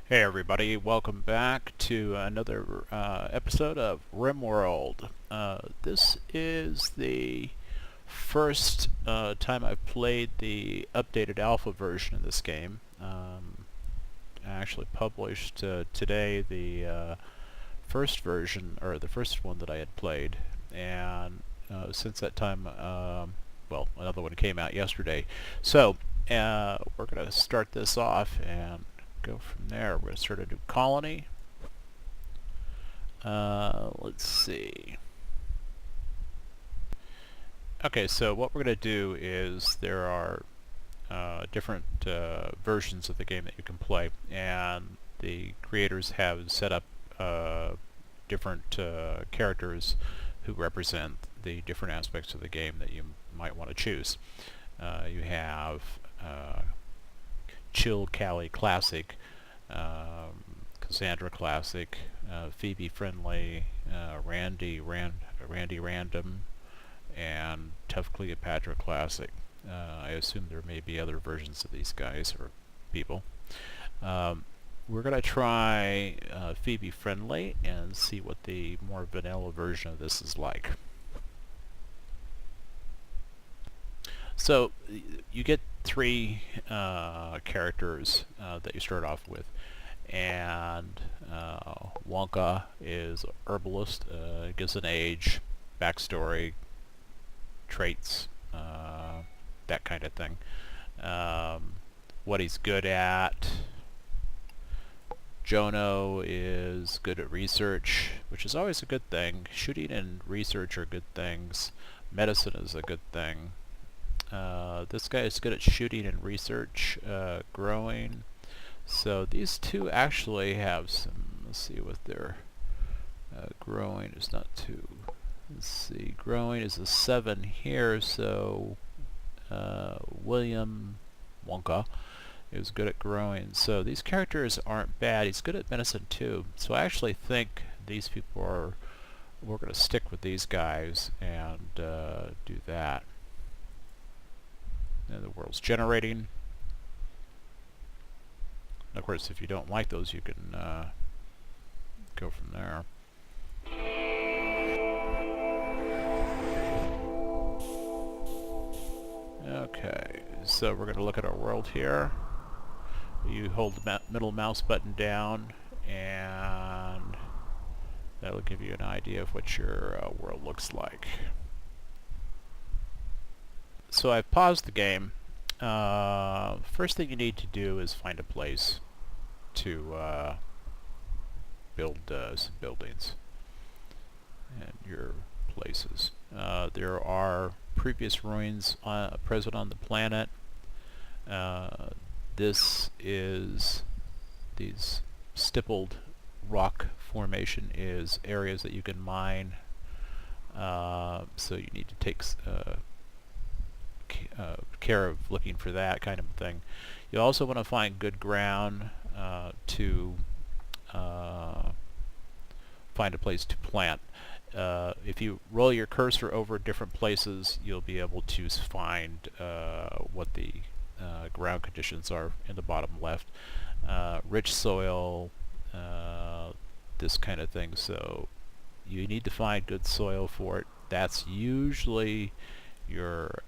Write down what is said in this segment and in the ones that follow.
Hey everybody, welcome back to another episode of Rimworld. This is the first time I've played the updated alpha version of this game. I actually published today the first version, or the first one that I had played, and since that time, well, another one came out yesterday. So we're going to start this off and go from there. We're going to start a new colony. Let's see. Okay, so what we're going to do is there are different versions of the game that you can play, and the creators have set up different characters who represent the different aspects of the game that you might want to choose. You have Chill Callie Classic, Cassandra Classic, Phoebe Friendly, Randy Random, and Tough Cleopatra Classic. I assume there may be other versions of these guys or people. We're going to try Phoebe Friendly and see what the more vanilla version of this is like. So you get three characters that you start off with, and Wonka is herbalist, gives an age, backstory, traits, that kind of thing. What he's good at. Jono is good at research, which is always a good thing. Shooting and research are good things. Medicine is a good thing. This guy is good at shooting and research, growing. So these two actually have some, let's see what their growing is not 2. Let's see, growing is a 7 here, so William Wonka is good at growing. So these characters aren't bad. He's good at medicine too. So I actually think these people are, we're going to stick with these guys and do that. And the world's generating. Of course, if you don't like those, you can go from there. Okay, so we're going to look at our world here. You hold the middle mouse button down, and that'll give you an idea of what your world looks like. So I've paused the game. First thing you need to do is find a place to build some buildings and your places. There are previous ruins present on the planet. This is these stippled rock formation is areas that you can mine. So you need to take care of looking for that kind of thing. You also want to find good ground to find a place to plant. If you roll your cursor over different places, you'll be able to find what the ground conditions are in the bottom left. Rich soil, this kind of thing. So you need to find good soil for it. That's usually your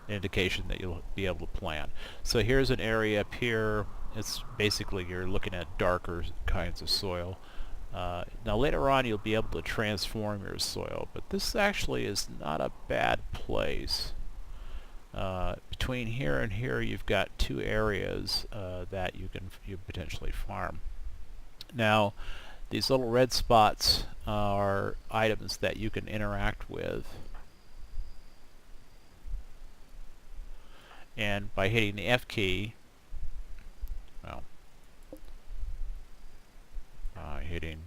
indication that you'll be able to plant. So here's an area up here. It's basically you're looking at darker kinds of soil. Now later on you'll be able to transform your soil, but this actually is not a bad place. Between here and here you've got 2 areas that you potentially farm. Now these little red spots are items that you can interact with, and by hitting the F key, well, hitting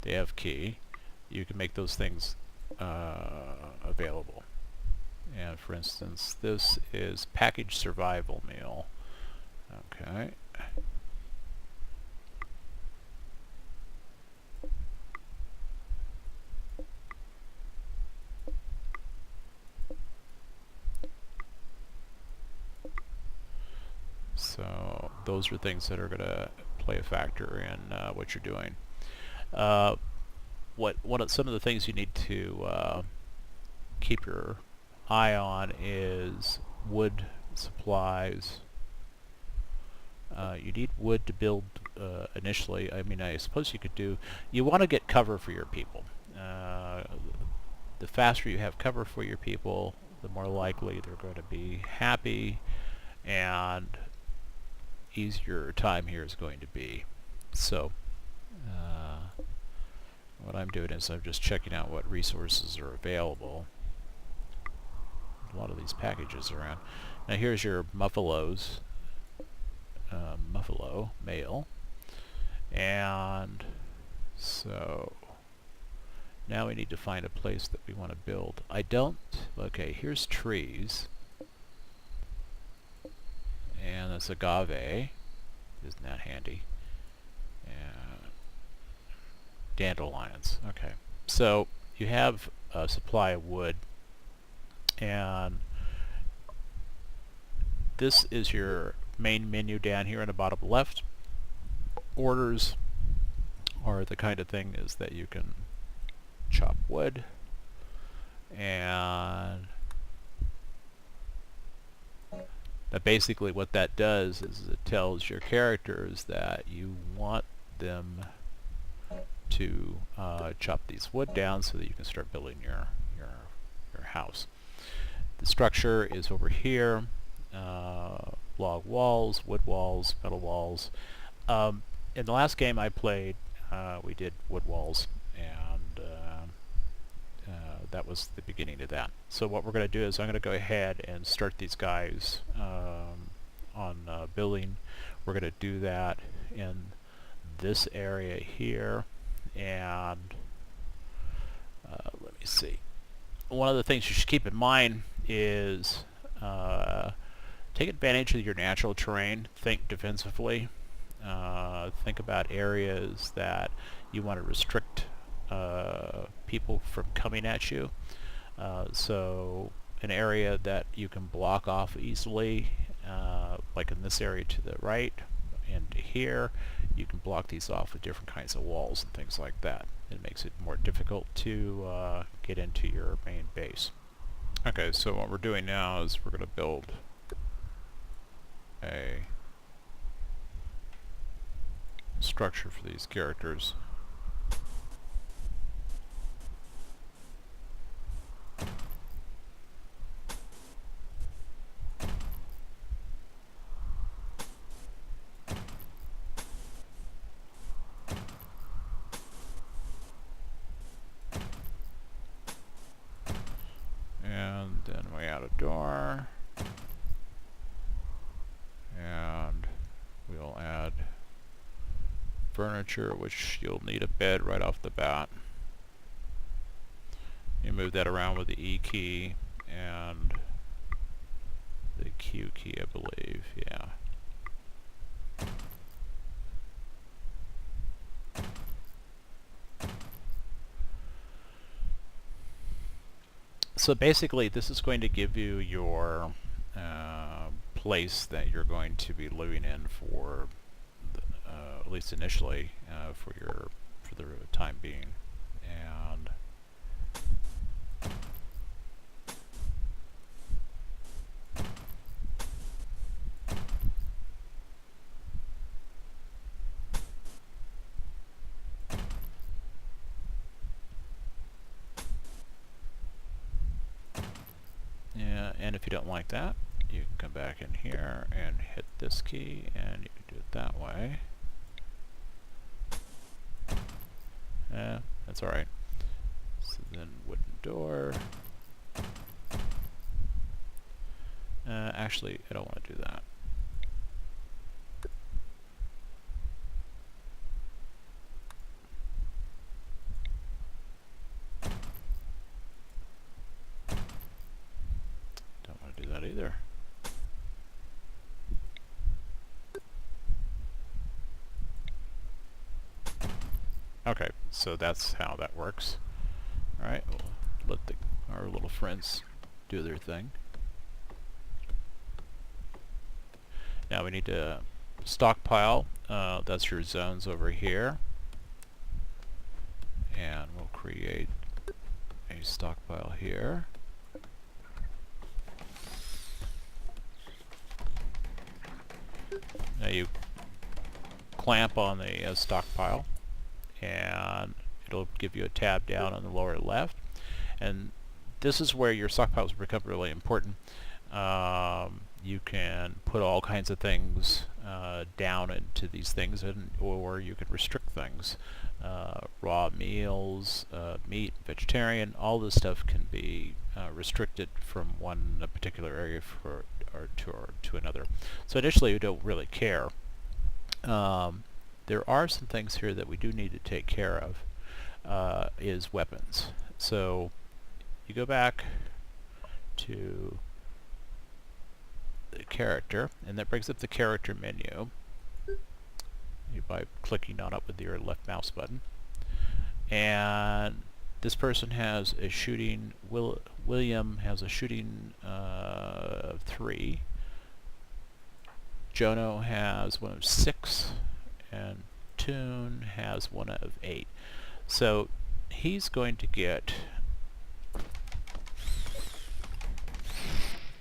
the F key, you can make those things available. And for instance, this is packaged survival meal. Okay. So those are things that are going to play a factor in what you're doing. Some of the things you need to keep your eye on is wood supplies. You need wood to build initially. I mean, I suppose you want to get cover for your people. The faster you have cover for your people, the more likely they're going to be happy, and easier time here is going to be. So what I'm doing is I'm just checking out what resources are available. A lot of these packages around. Now here's your muffalos. Muffalo male, and so now we need to find a place that we want to build. Okay, here's trees, and that's agave. Isn't that handy? And dandelions. Okay, so you have a supply of wood, and this is your main menu down here in the bottom left. Orders are the kind of thing is that you can chop wood, and that basically what that does is it tells your characters that you want them to chop these wood down so that you can start building your house. The structure is over here. Log walls, wood walls, metal walls. In the last game I played, we did wood walls, and that was the beginning of that. So what we're going to do is I'm going to go ahead and start these guys on building. We're going to do that in this area here, and let me see. One of the things you should keep in mind is take advantage of your natural terrain. Think defensively. Think about areas that you want to restrict people from coming at you. So an area that you can block off easily, like in this area to the right and here, you can block these off with different kinds of walls and things like that. It makes it more difficult to get into your main base. Okay, so what we're doing now is we're going to build a structure for these characters. And then we add a door. And we'll add furniture, which you'll need a bed right off the bat. You move that around with the E key and the Q key, I believe. Yeah. So basically this is going to give you your place that you're going to be living in for at least initially for the time being. And yeah, and if you don't like that, you can come back in here and hit this key, and you can do it that way. Yeah, that's alright. So then wooden door. Actually, I don't want to do that. Don't want to do that either. Okay, so that's how that works. Alright, we'll let our little friends do their thing. Now we need to stockpile. That's your zones over here. And we'll create a stockpile here. Now you clamp on the stockpile, and it'll give you a tab down on the lower left. And this is where your stockpiles become really important. You can put all kinds of things down into these things, or you can restrict things. Raw meals, meat, vegetarian, all this stuff can be restricted from one particular area to another. So initially you don't really care. There are some things here that we do need to take care of, is weapons. So you go back to the character, and that brings up the character menu by clicking on it with your left mouse button. And this person has a shooting, William has a shooting 3. Jono has one of 6, and Toon has one of 8. So he's going to get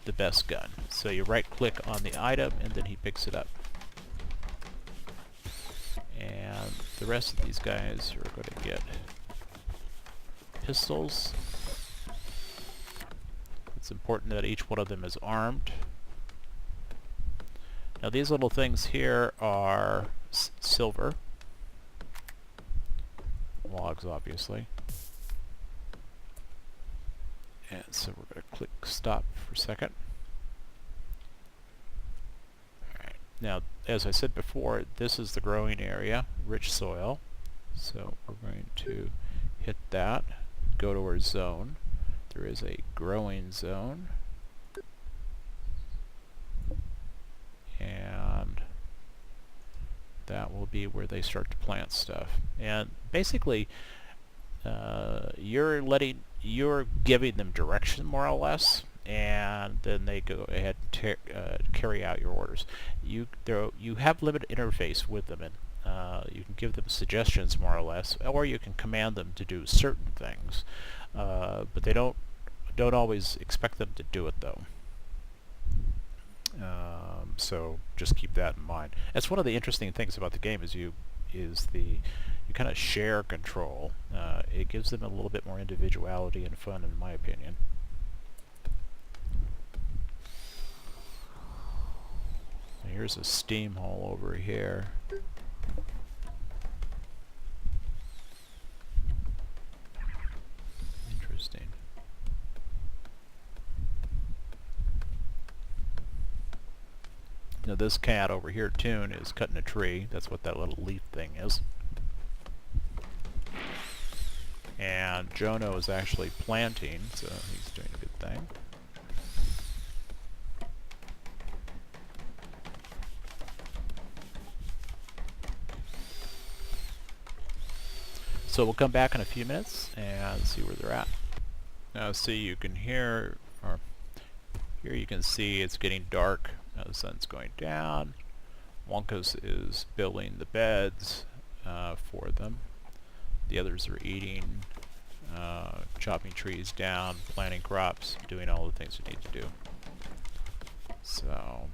the best gun. So you right click on the item and then he picks it up. And the rest of these guys are going to get pistols. It's important that each one of them is armed. Now these little things here are silver. Logs, obviously. And so we're going to click stop for a second. Alright. Now, as I said before, this is the growing area, rich soil. So we're going to hit that, go to our zone. There is a growing zone. And that will be where they start to plant stuff. And basically, you're giving them direction more or less, and then they go ahead and carry out your orders. You have limited interface with them, and you can give them suggestions more or less, or you can command them to do certain things, but they don't always expect them to do it though. So just keep that in mind. That's one of the interesting things about the game is you kind of share control. It gives them a little bit more individuality and fun, in my opinion. Here's a steam hole over here. Interesting. Now this cat over here, Toon, is cutting a tree. That's what that little leaf thing is. And Jono is actually planting, so he's doing a good thing. So we'll come back in a few minutes and see where they're at. Now see, you can hear, or here you can see it's getting dark. Now the sun's going down. Wonkus is building the beds for them. The others are eating, chopping trees down, planting crops, doing all the things you need to do. So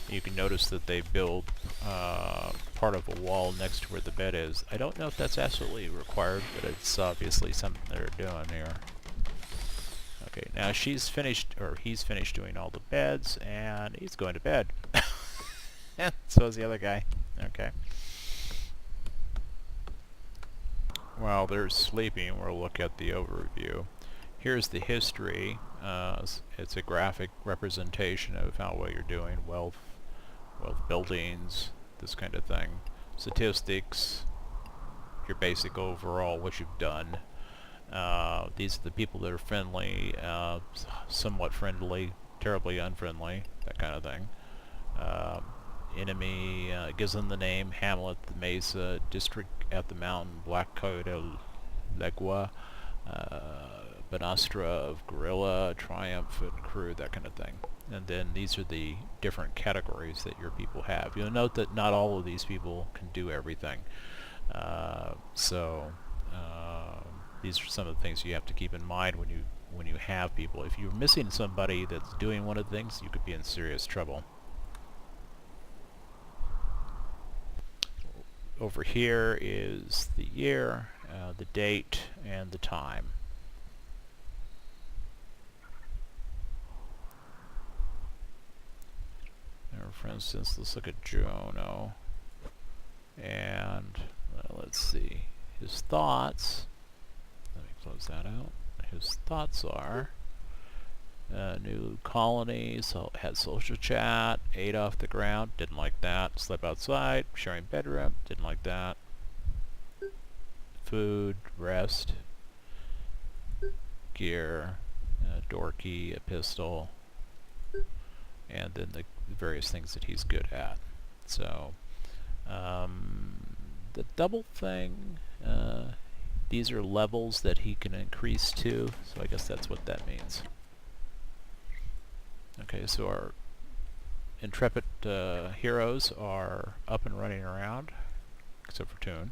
you can notice that they build part of a wall next to where the bed is. I don't know if that's absolutely required, but it's obviously something they're doing here. Okay, now she's finished, or he's finished doing all the beds, and he's going to bed. So is the other guy. Okay. While they're sleeping, we'll look at the overview. Here's the history. It's a graphic representation of how well you're doing, wealth buildings, this kind of thing. Statistics, your basic overall, what you've done. These are the people that are friendly, somewhat friendly, terribly unfriendly, that kind of thing. Enemy, gives them the name, Hamlet, the Mesa, District at the Mountain, Black Coyote, Legua, Banastra of Guerrilla, Triumph, and Crew, that kind of thing. And then these are the different categories that your people have. You'll note that not all of these people can do everything. So these are some of the things you have to keep in mind when you have people. If you're missing somebody that's doing one of the things, you could be in serious trouble. Over here is the year, the date, and the time. Or for instance, let's look at Jono. And let's see. His thoughts. Let me close that out. His thoughts are new colony, so had social chat, ate off the ground, didn't like that. Slept outside, sharing bedroom, didn't like that. Food, rest, gear, dorky, a pistol, and then the various things that he's good at. So the double thing, these are levels that he can increase to, so I guess that's what that means. Okay, so our intrepid heroes are up and running around, except for Toon.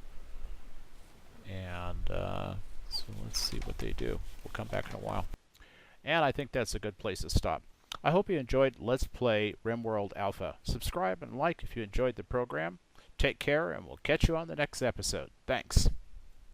And so let's see what they do. We'll come back in a while. And I think that's a good place to stop. I hope you enjoyed Let's Play Rimworld Alpha. Subscribe and like if you enjoyed the program. Take care, and we'll catch you on the next episode. Thanks.